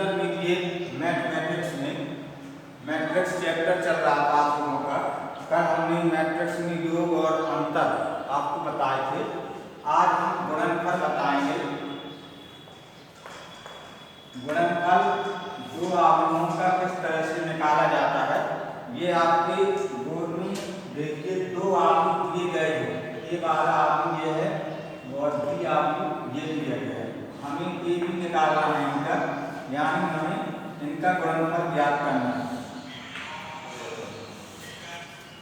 Intermediate mathematics में matrix chapter चल रहा था आप लोगों का। कल हमने मैट्रिक्स में योग और अंतर आपको बताए थे। आज हम गुणनफल बताएंगे। गुणनफल जो आवर्तों का किस तरह से निकाला जाता है, ये आपके बोर्ड में देखिए दो आवर्त दिए गए हैं। एक वाला आवर्त ये है और बी आवर्त ये दिया गया है। हमें ये भी निकालना है इनका, यानी हमें इनका गुणनफल ज्ञात करना है।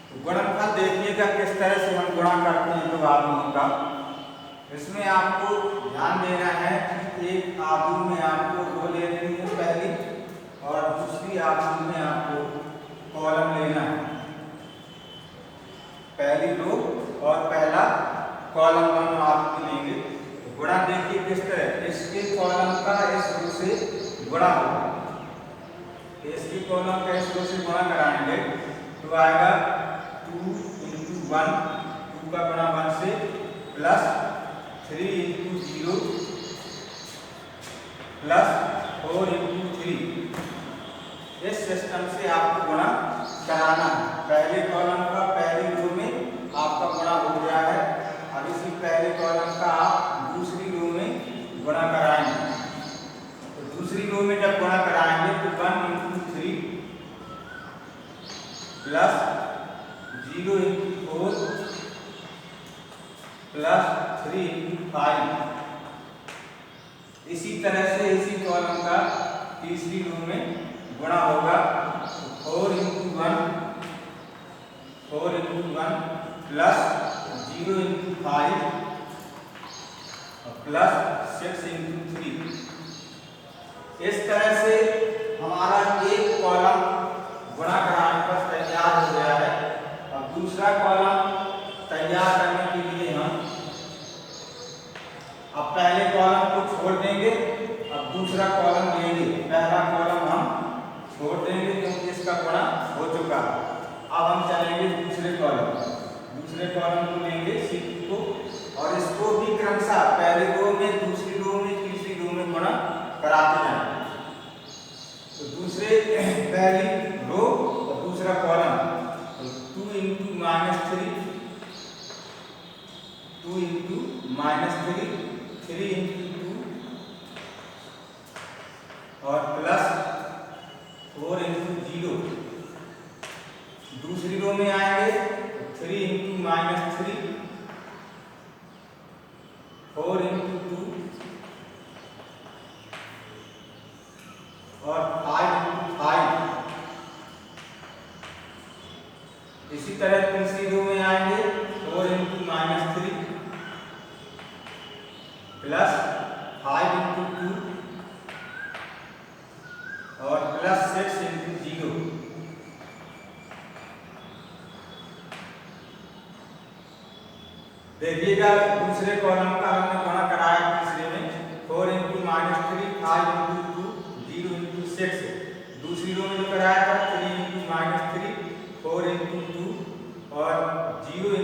तो गुणनफल देखिएगा किस तरह से हम गुणा करते हैं दो आवर्तों का। इसमें आपको ध्यान देना है कि एक आवर्त में आपको रो ले लेनी है पहली, और दूसरी आवर्त में आपको कॉलम लेना है। पहली रो और पहला कॉलम दोनों आप लेंगे। तो गुणा देखिए किस तरह, इसके कॉलम का इस रो से गुणा होगा। इसके कॉलम का इस रो से गुणा कराएंगे तो आएगा 2 × 1, 2 का गुणा 1 से, प्लस 3 × 0 प्लस 4 × 3। इस सिस्टम से आपको गुणा कराना है। पहले कॉलम का पहली रो में आपका गुणा हो गया है। अब इसी पहले कॉलम का आप दूसरी रो में गुणा कराएंगे। तो दूसरी रो में जब गुणा कराएंगे तो 1 × 3 प्लस 0 × 4 प्लस 3 × 5। इसी तरह से इसी कॉलम का तीसरी रो में गुणा होगा 4 × 1 प्लस 0 × 5 प्लस 6 × 3। इस तरह से हमारा एक कॉलम गुणा कराने पर तैयार हो गया है। अब दूसरा कॉलम तैयार करने के लिए हम अब पहले कॉलम को छोड़ देंगे, अब दूसरा कॉलम लेंगे। पहला कॉलम हम छोड़ देंगे क्योंकि इसका गुणा हो चुका है। अब हम चलेंगे दूसरे कॉलम को लेंगे C2 को, और इसको भी क्रमशः पहली रो में, दूसरी रो में, तीसरी रो में गुणा कराते जाएंगे। तो दूसरे पहली रो और दूसरा कॉलम, तो 2 × -3, 2 × -3, 3 × 2 और प्लस 4 × 0। दूसरी रो में आएंगे तो 3 × -3, 4 × 2 और 5 × 5। इसी तरह तीसरी रो में आएंगे 4 × -3 प्लस 5 × 2 और प्लस 6 × 0। देखिएगा दूसरे कॉलम का हमने गुणा कराया तीसरे में 4 × -3, 5 × 2, 0 × 6। दूसरी रो में जो कराया था 3 × -3, 4 × 2 और 0 ×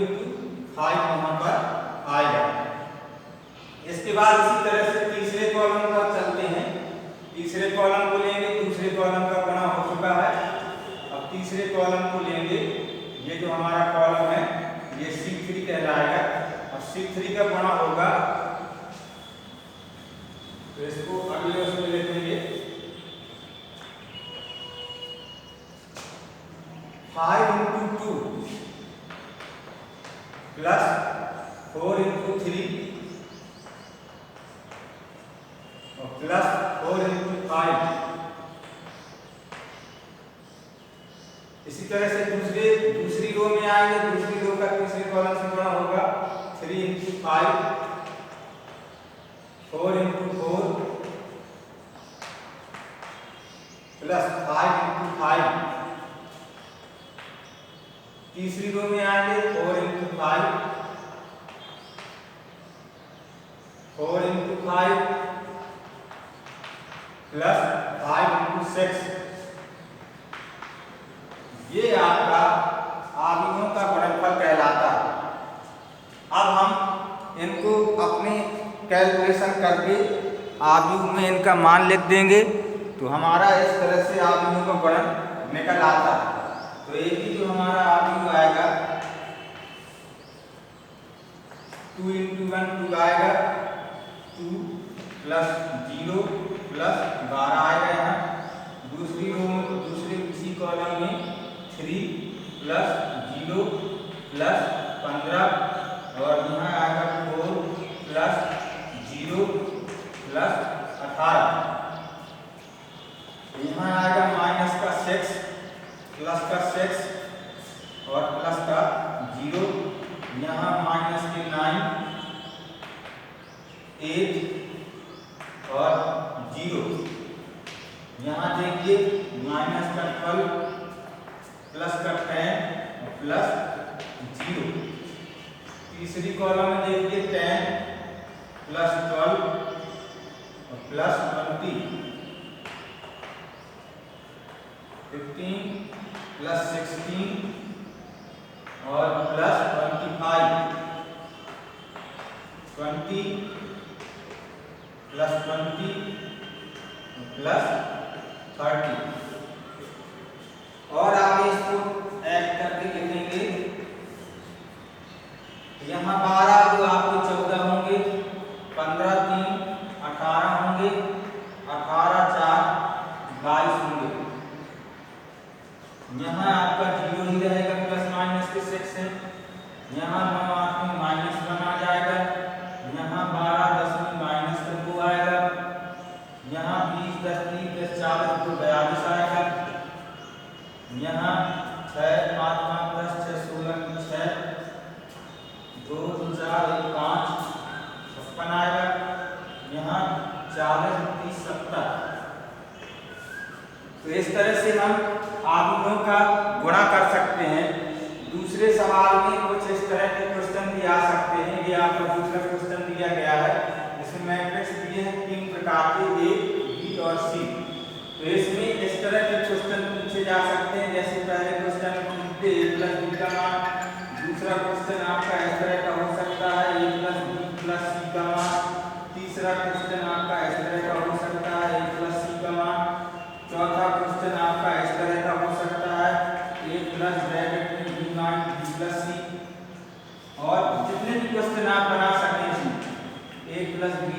5 वहां पर आएगा। इसके बाद इसी तरह से तीसरे कॉलम पर चलते हैं। तीसरे कॉलम को लेंगे, दूसरे कॉलम का गुणा हो चुका है। अब तीसरे कॉलम को लेंगे, ये जो हमारा कॉलम है ये C3 कहलाएगा। अब C3 का गुणा होगा, तो इसको अगले उसमें लिख देंगे 5 × 2 प्लस 4 × 3 और प्लस 4 × 5। इसी तरह से दूसरी रो में आएंगे, दूसरी रो का तीसरे कॉलम से गुणा होगा 3 × 5, 4 × 4 प्लस 5 × 5। तीसरी रो में आएंगे 4 × 5, 4 × 5 प्लस 5 × 6। ये आपका आवर्तों का गुणनफल कहलाता है। अब हम इनको अपने कैलकुलेशन करके आवर्त में इनका मान लिख देंगे। तो तो हमारा इस तरह से आव्यूहों का गुणन निकल आता है। तो एक ही जो हमारा आव्यूह आएगा 2 × 1 2 आएगा, 2 + 0 + 12 आएगा यहाँ। दूसरी रो में दूसरे इसी कॉलम में 3 + 0 + 15 और यहाँ आएगा 4 + 0 + 18। यहाँ आएगा माइनस का 6 प्लस का 6 और प्लस का 0। यहाँ माइनस के 9 8 और 0। यहाँ देखिए माइनस का 12 प्लस का 10 और प्लस 0। तीसरी कॉलम में देखिए 10 + 12 और प्लस 20, 15 + 16 और प्लस 25, 20 + 20 प्लस 30। और आगे इसको ऐड करके लिखेंगे। यहाँ 12 जो आपको 14 होंगे, 15 3 18 होंगे, 18 4 22 होंगे। यहाँ आपका 0 ही रहेगा, प्लस माइनस के 6 है। यहाँ 9 8 में -1 आ जाएगा। यहाँ 12 10 में -2 आएगा। यहाँ 20 10 30 40 तो 42 आएगा। यहाँ 6 5 5 10 6 16 6 2 4 1 5 56 आएगा। यहाँ 40 30 70। तो इस तरह से हम आव्यूहों का गुणा कर सकते हैं। दूसरे सवाल में कुछ इस तरह के क्वेश्चन भी आ सकते हैं। ये आपका दूसरा क्वेश्चन दिया गया है, इसमें मैट्रिक्स दिए हैं 3 प्रकार के, A, B और C। तो इसमें इस तरह के क्वेश्चन पूछे जा सकते हैं। जैसे पहले क्वेश्चन पूछते A + B का मान, दूसरा क्वेश्चन आपका इस तरह का हो सकता है A + B + C का मान, तीसरा क्वेश्चन आपका इस तरह का हो सकता है A + C का मान, चौथा क्वेश्चन आपका इस तरह का हो सकता है A + B + C। और जितने भी क्वेश्चन आप बना सकते हैं A + B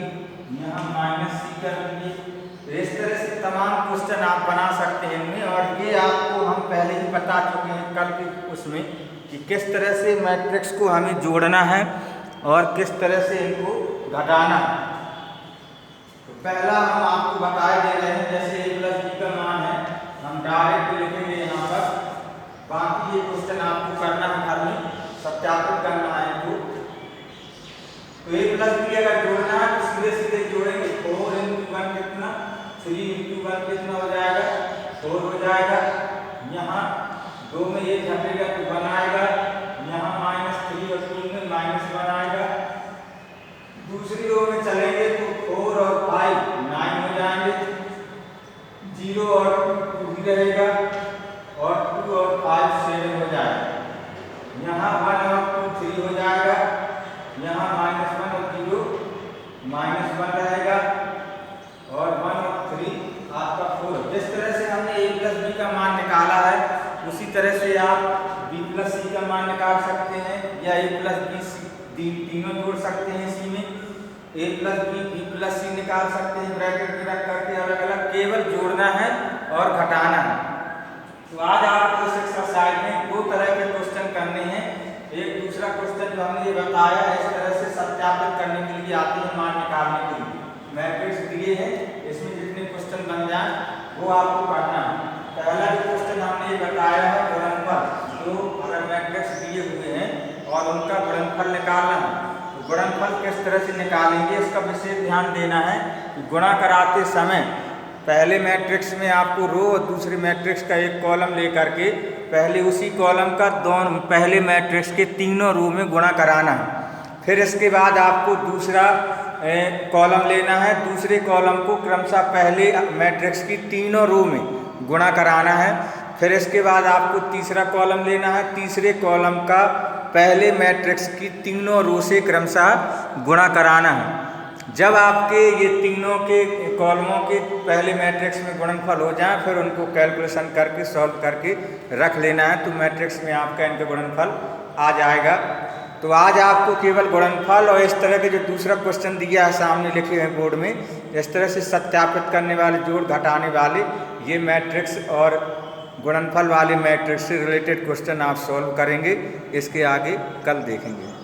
यहाँ -C कर लीजिए। इस तरह से तमाम क्वेश्चन आप बना सकते हैं इनमें। और ये आपको हम पहले ही बता चुके हैं कल के उसमें कि किस तरह से मैट्रिक्स को हमें जोड़ना है और किस तरह से इनको घटाना है। तो पहला हम आपको बताए दे रहे हैं, जैसे A + B का मान है, हम डायरेक्ट लिखेंगे यहाँ पर। बाकी ये क्वेश्चन आपको करना है, घर में सत्यापित करना है इनको। तो A + B अगर जोड़ना है तो सीधे सीधे जोड़ेंगे। 4 × 1 कितना, 3 × 1 कितना हो जाएगा, 4 हो जाएगा। यहाँ 2 में ये घटेगा तो 1 आएगा। यहाँ -3 और 3 में -1 आएगा। दूसरी रो में चलेंगे तो 4 और 5 9 हो जाएंगे। 0 और 2 ही रहेगा और 2 और 5 7 हो जाएगा। यहाँ 1 और 2 3 हो जाएगा। यहाँ -1 और 0 -1 रहेगा और 1 और 3 आपका 4। जिस तरह से हमने A + B का मान निकाला है उसी तरह से आप B + C का मान निकाल सकते हैं, या A + B C तीनों जोड़ सकते हैं। इसी में A + B + C निकाल सकते हैं ब्रैकेट में रख करके अलग अलग। केवल जोड़ना है और घटाना है। तो आज आपको इस एक्सरसाइज में 2 तरह के क्वेश्चन करने हैं। एक दूसरा क्वेश्चन जो हमने ये बताया इस तरह से सत्यापित करने के लिए आते हैं, मान निकालने के लिए। मैट्रिक्स दिए हैं, इसमें जितने क्वेश्चन बन जाए वो आपको करना है। पहला जो क्वेश्चन हमने ये बताया है गुणनफल, जो अगर मैट्रिक्स दिए हुए हैं और उनका गुणनफल निकालना है तो गुणनफल किस तरह से निकालेंगे इसका विशेष ध्यान देना है। गुणा कराते समय पहले मैट्रिक्स में आपको रो और दूसरे मैट्रिक्स का एक कॉलम लेकर के पहले उसी कॉलम का दोनों पहले मैट्रिक्स के तीनों रो में गुणा कराना है। फिर इसके बाद आपको दूसरा कॉलम लेना है, दूसरे कॉलम को क्रमशः पहले मैट्रिक्स की तीनों रो में गुणा कराना है। फिर इसके बाद आपको तीसरा कॉलम लेना है, तीसरे कॉलम का पहले मैट्रिक्स की तीनों रो से क्रमशः गुणा कराना है। जब आपके ये तीनों के कॉलमों के पहले मैट्रिक्स में गुणनफल हो जाए फिर उनको कैलकुलेशन करके सॉल्व करके रख लेना है, तो मैट्रिक्स में आपका इनका गुणनफल आ जाएगा। तो आज आपको केवल गुणनफल और इस तरह के जो दूसरा क्वेश्चन दिया है सामने लिखे हैं बोर्ड में, इस तरह से सत्यापित करने वाले, जोड़ घटाने वाले ये मैट्रिक्स और गुणनफल वाले मैट्रिक्स से रिलेटेड क्वेश्चन आप सॉल्व करेंगे। इसके आगे कल देखेंगे।